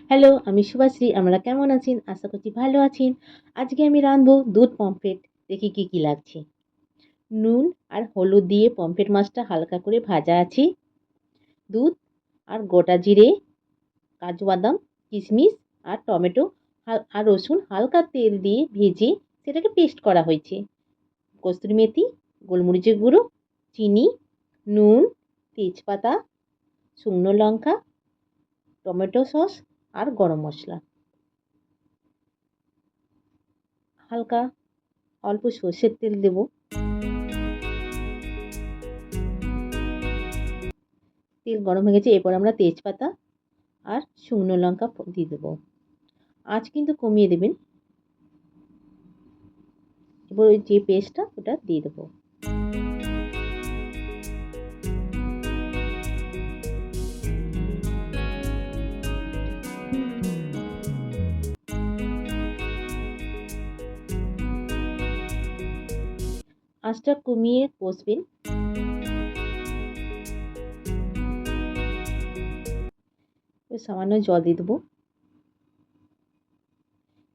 Hello, আমি শুভাশ্রী। আপনারা কেমন আছেন? আশা করছি ভালো আছেন। আজকে আমি রাঁধবো দুধ পমফ্রেট। দেখি কি লাগছে। নুন আর হলুদ দিয়ে পমফ্রেট মাছটা হালকা করে ভাজা আছে। দুধ আর গোটা জিরে, কাজু বাদাম, কিশমিশ আর টমেটো আর রসুন হালকা তেল দিয়ে ভেজে সেটাকে পেস্ট করা হয়েছে। কসুরি মেথি, গোলমরিচের গুঁড়ো, চিনি, নুন, তেজপাতা, শুকনো লঙ্কা, টমেটো সস আর গরম মশলা। হালকা অল্প সর্ষের তেল দেব। তেল গরম হয়ে গেছে, এরপর আমরা তেজপাতা আর শুকনো লঙ্কা দিয়ে দেবো। আঁচ কিন্তু কমিয়ে দেবেন। এবার ওই যে পেস্টটা ওটা দিয়ে দেবো। আঁচটা কমিয়ে কষবেন। সামান্য জল দিয়ে দেবো।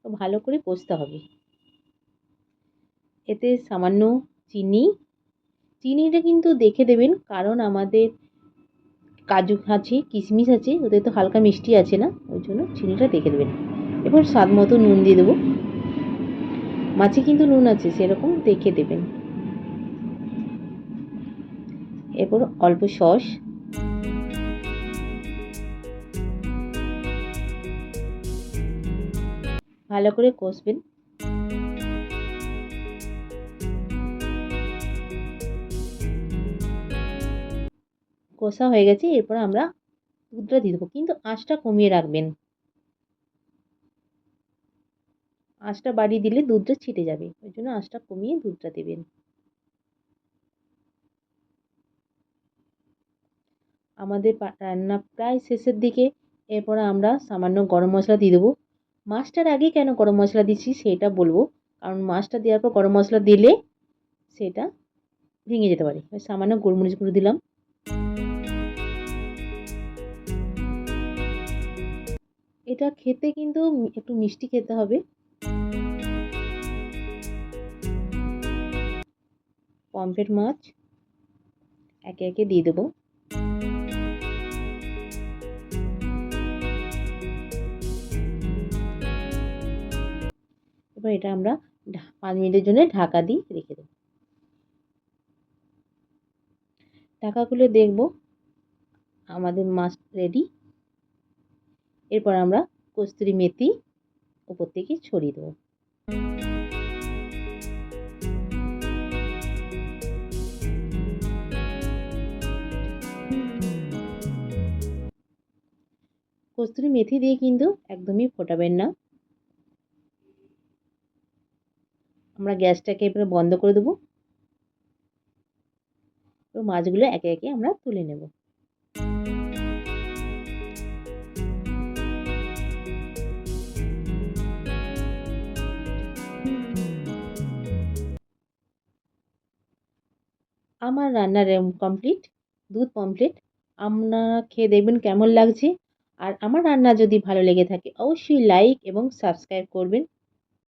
ভালো করে কষতে হবে। এতে সামান্য চিনিটা কিন্তু দেখে দেবেন, কারণ আমাদের কাজু আছে, কিশমিশ আছে, ওদের তো হালকা মিষ্টি আছে না, ওই জন্য চিনিটা দেখে দেবেন। এবার স্বাদ মতো নুন দিয়ে দেবো। মাছে কিন্তু নুন আছে, সেরকম দেখে দেবেন। এরপর অল্প সস, ভালো করে কষবেন। কষা হয়ে গেছে, এরপর আমরা দুধটা দিয়ে দেবো, কিন্তু আঁচটা কমিয়ে রাখবেন। আঁচটা বাড়িয়ে দিলে দুধটা ছিটে যাবে, ওই জন্য আঁচটা কমিয়ে দুধটা দেবেন। আমাদের রান্না প্রায় শেষের দিকে। এরপর আমরা সামান্য গরম মশলা দিয়ে দেবো। মাছটার আগে কেন গরম মশলা দিচ্ছি সেটা বলবো, কারণ মাছটা দেওয়ার পর গরম মশলা দিলে সেটা ভেঙে যেতে পারে। সামান্য গোলমরিচ গুঁড়ো দিলাম। এটা খেতে কিন্তু একটু মিষ্টি খেতে হবে। পমফ্রেট মাছ একে একে দিয়ে দেবো। এবার এটা আমরা 5 মিনিটের জন্য ঢাকা দিয়ে রেখে দেবো। ঢাকা খুলে দেখব আমাদের মাছ রেডি। এরপর আমরা কস্তুরি মেথি উপর থেকে ছড়িয়ে দেবো। কস্তুরি মেথি দিয়ে কিন্তু একদমই ফোটাবেন না। আমরা গ্যাসটাকে এবারে বন্ধ করে দেবো। তো মাছগুলো একে একে আমরা তুলে নেব। আমার রান্নার কমপ্লিট, দুধ পমফ্রেট। আপনারা খেয়ে দেখবেন কেমন লাগছে। আর আমার রান্না যদি ভালো লেগে থাকে অবশ্যই লাইক এবং সাবস্ক্রাইব করবেন।